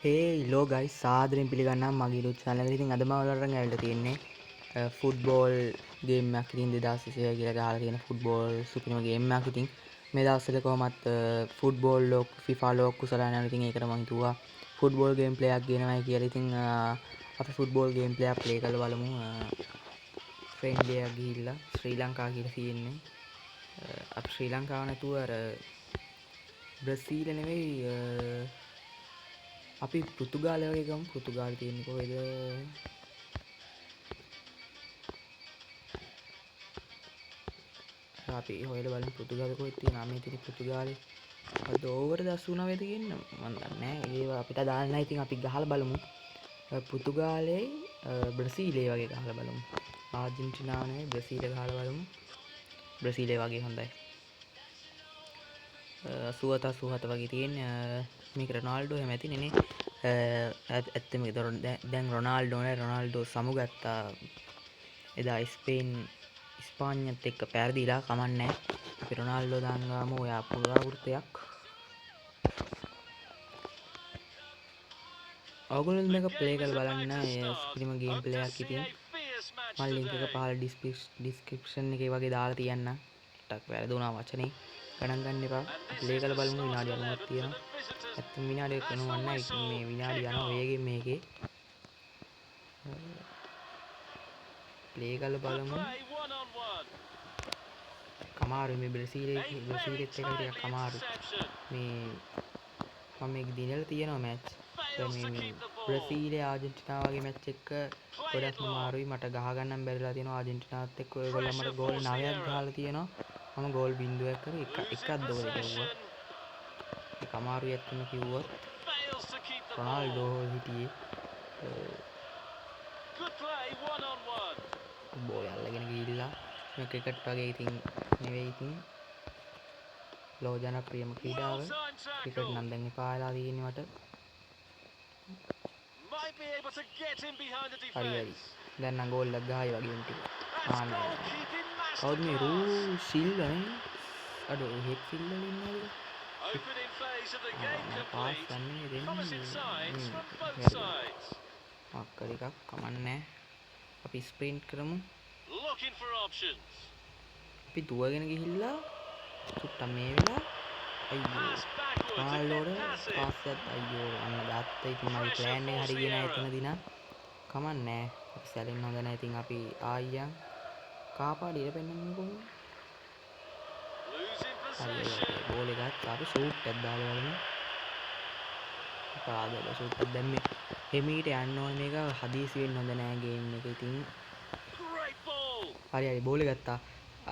ලෝ ගයි සාදරෙන් පිළිගන්නම් මගේ YouTube channel එකට. ඉතින් අද මම ඔයාලට ඇවිල්ලා තියෙන්නේ ෆුට්බෝල් ගේම් එකක්. ඉතින් 2026 කියලා ගහලා තියෙන ෆුට්බෝල් සුපිරිම ගේම් එකක්. ඉතින් මේ දවස්වල කොහොමත් ෆුට්බෝල් ලෝක FIFA ලෝක කුසලයන් යන ඉතින් ඒකට මම හිතුවා ෆුට්බෝල් ගේම් ප්ලේ එකක් ගෙනවයි කියලා. ඉතින් අපි ෆුට්බෝල් ගේම් ප්ලේ එකක් ප්ලේ කරලා බලමු. ෆ්‍රෙන්ඩ්ලි එකක් ගිහිල්ලා ශ්‍රී ලංකාව කියලා තියෙන්නේ. අපි ශ්‍රී ලංකාව නැතුව අර බ්‍රසීල් නෙවෙයි අපි පෘතුගාලය වගේ ගමු. පෘතුගාලය තියෙන්නේ කොහෙද? අපි හොයලා බලමු පෘතුගාලය කොහෙද තියෙන්නේ. මේ තියෙන්නේ පෘතුගාලේ. අද ඕවර 89 ද කියන්න මම දන්නේ නැහැ. ඒවා අපිට දාන්න නැහැ. ඉතින් අපි ගහලා බලමු. පෘතුගාලේ බ්‍රසීලේ වගේ ගහලා බලමු. ආජන්ටිනාව නෙවෙයි බ්‍රසීල ගහලා බලමු. බ්‍රසීලේ වගේ හොඳයි. 87 වගේ තියෙන්නේ. මේක රොනාල්ඩෝ එහෙම ඇතිනේ නේ. ඇත්තම දැන් රොනාල්ඩෝ සමුගත්තා එදා ස්පාඤ්ඤත් එක්ක පෑරදීලා කමන්නේ. අපි රොනාල්ඩෝ දාංගාම ඔයා පුරාවෘතයක්. ඔයගොල්ලෝ මේක ප්ලේ කරලා බලන්න. ඒ ස්ක්‍රීම ගේම් ප්ලේ එකක් ඉතින් මම ලින්ක් එක පහල ඩිස්ක්‍රිප්ෂන් එකේ වගේ දාලා තියන්න. ටක් වැරදුනා වචනේ ගණන් ගන්න එපා. ප්ලේ කරලා බලමු. විනාඩි 90ක් තියෙනවා. ඇත්තම විනාඩියක් වෙනවන්නේ මේ විනාඩි යනවා වේගෙන් මේකේ. ප්ලේ කරලා බලමු. කමාරු මේ බ්‍රසීලෙත් එක ටිකක් කමාරු. මේ මම මේක දිනලා තියෙනවා මැච්. මේ බ්‍රසීලේ ආජන්ටිනාව වගේ මැච් එක ගොඩක්ම අමාරුයි. මට ගහ ගන්න බැරිලා තියෙනවා ආජන්ටිනාවත් එක්ක. ඔයගොල්ලෝ මට ගෝල් 9ක් ගහලා තියෙනවා. මම ගෝල් 0ක් කරේ එකක් දෝල ගැව්වා. ඒක අමාරුයි ඇත්තම කිව්වොත්. රොනාල්ඩෝ හිටියේ බෝල් අල්ලගෙන ගිහිල්ලා මේ ක්‍රිකට් වගේ ඉතින් නෙවෙයි ඉතින් ලෝ ජනප්‍රියම ක්‍රීඩාව. ක්‍රිකට් නම් දැන් එපා වෙලා තියෙන්නේ මට. හරි. දැන් නම් ගෝල් එකක් ගහයි වගේ ටික. ආන්නේ කවුද මේ රූ සිල්වා නේ? අඩෝ හෙඩ් සිල්වල ඉන්නවද? පාස් ගන්නේ දෙන්නේ. අක්කර එකක් කමන්නේ. අපි ස්ප්‍රින්ට් කරමු. අපි දුවගෙන ගිහිල්ලා චුට්ටක් මේ වෙලා අයියෝ රොනාල්ඩෝට පාස් එකක් අයියෝ අන්න දාත්තා. ඉතින් මගේ ප්ලෑන් එක හරි ගියේ නැහැ එතනදී නම්. කමන්නේ. අපි සැලෙන්න හොඳ නැහැ. ඉතින් අපි ආයියන් කාපාඩි ඉර පෙන්නන්නේ කොහොමද? හරි බෝල් එකත් අපි ෂූට් එකක් දාලා බලමු. පාදල ෂූට් එකක් දැම්මේ. එමීට යන්න ඕනේ මේක හදිසි වෙන්න හොඳ නැහැ ගේම් එක. ඉතින් හරි බෝල් එක ගත්තා.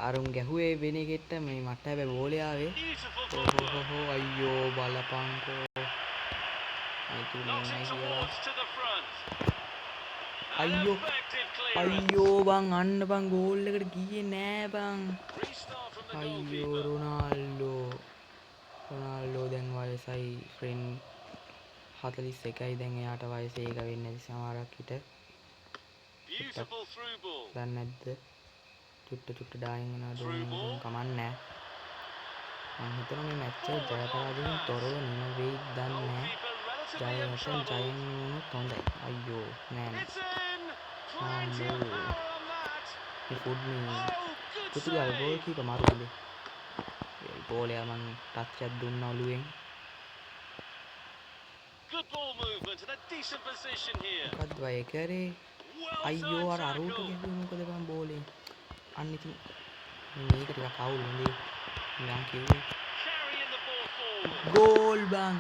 අරුන් ගැහුවේ වෙන එකෙට මේ මට හැබැයි බෝලේ ආවේ. ඕහෝ අයියෝ බලපංකෝ. අයියෝ බං අන්න බං ගෝල් එකට ගියේ නෑ බං. අයියෝ රොනාල්ඩෝ දැන් වයසයි ෆ්‍රෙන්ඩ් 41යි දැන් එයාට වයස ඒක වෙන්නේ නැති සමහරක් හිට. දන්නේ නැද්ද? චුට්ට ඩායින් වෙනවා දුන්න කමන්නේ. මම හිතනවා මේ මැච් එක ජය පරාජයෙන් තොරව නිම වෙයි දන්නේ නැහැ. ජයෙන් වුණොත් හොඳයි. අයියෝ නෑ. මේ පුතුගාල ගෝල් කීපර් මාරුනේ. බෝලය මං ටච් එකක් දුන්නා ඔළුවෙන්. මොකද්ද වයි කරේ? අයියෝ අර අරුට ගැහුවේ මොකද බං බෝලේ? අන්න ඉතින් මේක ටිකක් අවුල් නෙවෙයි. මං කිව්වේ ගෝල් බං.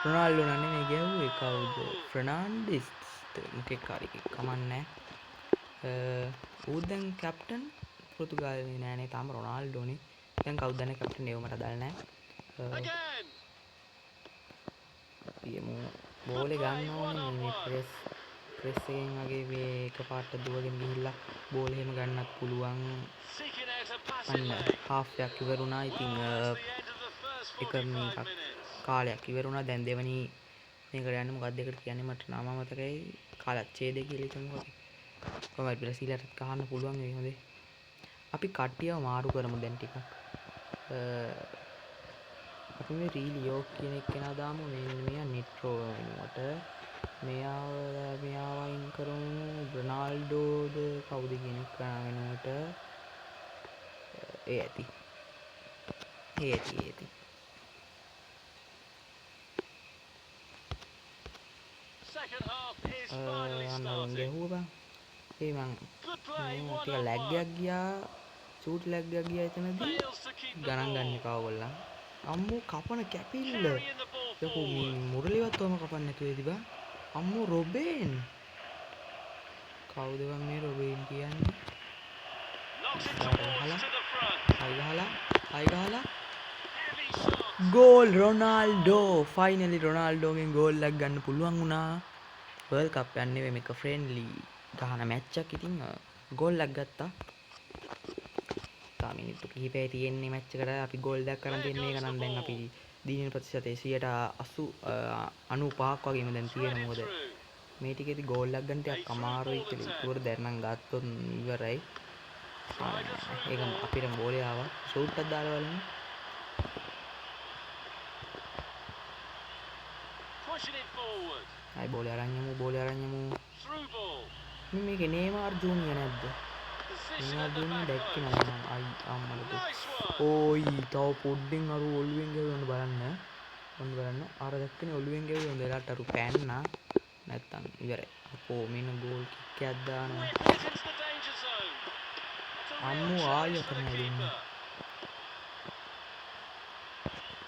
රොනාල්ඩෝ නෙමෙයි ගැහුවේ කවුද? ෆර්නෑන්ඩෙස් මොකෙක් කාරි කමන්නේ. ඌ දැන් කැප්ටන් පෘතුගාලේ නෑනේ තාම රොනාල්ඩෝනේ. දැන් කවුද දන්නේ කැප්ටන් ඒව මට දාලා නෑ. පියමු බෝලේ ගන්න ඕනේ මේ ප්‍රෙස් එකෙන් වගේ මේ එකපාරට දුවගෙන ගිහිල්ලා බෝල් එහෙම ගන්නත් පුළුවන්. අන්න හාෆ් එකක් ඉවරුණා. ඉතින් එක මේකක් කාලයක් ඉවරුණා. දැන් දෙවනි මේකට යන්නේ මොකක්ද එකට කියන්නේ මට නම මතකයි. කාලච්ඡේදය කියලා හිතමු. කොහමද බ්‍රසීලටත් ගහන්න පුළුවන් ඒ හොඳේ. අපි කට්ටියව මාරු කරමු දැන් ටිකක්. අපි මේ රීලියෝ කියන එක කෙනා දාමු. මෙන්න මෙයා නිට්‍රෝ වෙනුවට කවුද කියන එක වෙනුවට ඒ ඇති අන්න ගැහුවා ඒ මං ටික ලැග් එකක් ගියා ෂූට් ලැග් එකක් ගියා එතනදී ගණන් ගන්න එපා ඔයගොල්ලන් අම්මෝ කපන කැපිල්ල යකෝ මේ මුරලිවත් ඔම කපන්න නැතුව ඉතිබා අම්මෝ රොබේන් කවුද මේ රොබේන් කියන්නේ හයි ගහලා ගෝල් රොනාල්ඩෝ ෆයිනලි රොනාල්ඩෝගෙන් ගෝල් එකක් ගන්න පුළුවන් වුණා වර්ල්ඩ් කප් යන්නේ නෙවෙයි මේක ෆ්‍රෙන්ඩ්ලි ගහන මැච් එකක් ඉතින් ගෝල් එකක් ගත්තා තා මිනිත්තු කිහිපයි තියෙන්නේ මැච් එකට අපි ගෝල් දෙකක් කරන් තියෙන එක නම් දැන් අපි දිනින ප්‍රතිශතය 95ක් වගේම දැන් තියෙන මොකද මේ ටිකේදී ගෝල් එකක් ගන්න ටිකක් අමාරුයි කියලා ඉතුරු දැන් නම් ගත්තොත් ඉවරයි ඒක අපිට බෝලේ ආවා ෂූට් එකක් දාලා බලමු අය බෝලේ අරන් යමු මේකේ නේමාර් ජූනියර් නැද්ද නේමාර් ජූනියර් දැක්කේ නෑ මම අයි අම්මලට ඕයි තව පොඩ්ඩෙන් අර ඔළුවෙන් ගැවුවොත් බලන්න අර දැක්කනේ ඔළුවෙන් ගැවුවේ හොඳ වෙලාවට අර පෑන්නා නැත්තම් ඉවරයි අපෝ මෙන්න ගෝල් කික් එකක් දානවා අම්මෝ ආයෙත් තමයි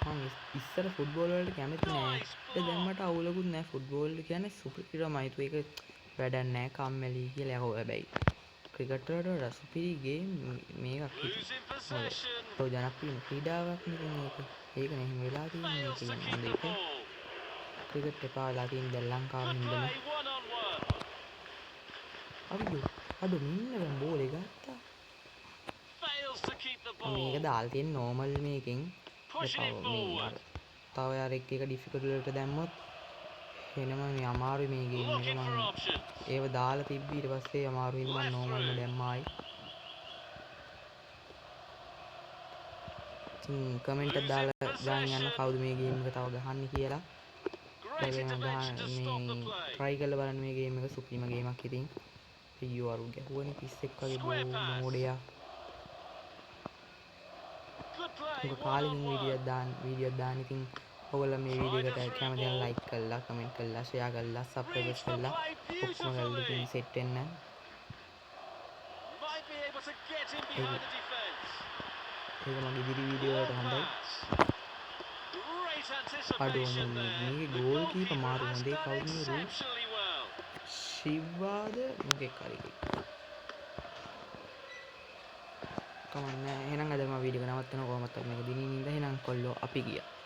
මම ඉස්සර ෆුට්බෝල් වලට කැමති නෑ දැන් මට අවුලකුත් නෑ ෆුට්බෝල් කියන්නේ සුපිරිමයි ඒක වැඩක් නෑ කම්මැලි කියලා යකෝ හැබැයි ක්‍රිකට් වලට වඩා සුපිරි ගේම් මේකක් ඉතින් ජනප්‍රිය ක්‍රීඩාවක් නේ මේක ඒක නේ එහෙම වෙලා තියෙන්නේ කියන්නේ ඒක ක්‍රිකට් එපා වෙලා තියෙන දැන් ලංකාවේ ඉඳන් අඩු මින්න දැන් බෝලේ ගත්තා මේක දාලා තියෙන නෝමල් මේකෙන් තව යාර එක ඩිෆිකල්ටි වලට දැම්මොත් එනම මේ අමාරුයි මේ ගේම් එක මම ඒව දාලා තිබ්බ ඊට පස්සේ අමාරුයි මම නෝමල්ම දැම්මායි ඉතින් කමෙන්ට් එකක් දාලා දාන්න යන්න කවුද මේ ගේම් එක තව ගහන්නේ කියලා මේ try කරලා බලන්න මේ ගේම් එක සුපිරිම ගේමක් ඉතින් අයියෝ අරු ගැහුවනේ 31 වගේ මෝඩයා ඔක කාලෙකින් වීඩියෝක් දාන්න ඉතින් ඔයගොල්ලෝ මේ වීඩියෝ එකට කැමති නම් ලයික් කරලා කමෙන්ට් කරලා ෂෙයා කරලා සබ්ස්ක්‍රයිබ් කරලා ඔක්කොම කරලා ඉතින් සෙට් වෙන්න ඒක මගේ ඉදිරි වීඩියෝ වලට හොඳයි අඩෝ මේ ගෝල් කීපර් මාරු හොඳේ කවුද මේ ශිවාද මොකෙක් හරි කමන්න එහෙනම් අද මම වීඩියෝ එක නවත්තනවා කොහොමද මේක දිනින් ඉඳලා එහෙනම් කොල්ලෝ අපි ගියා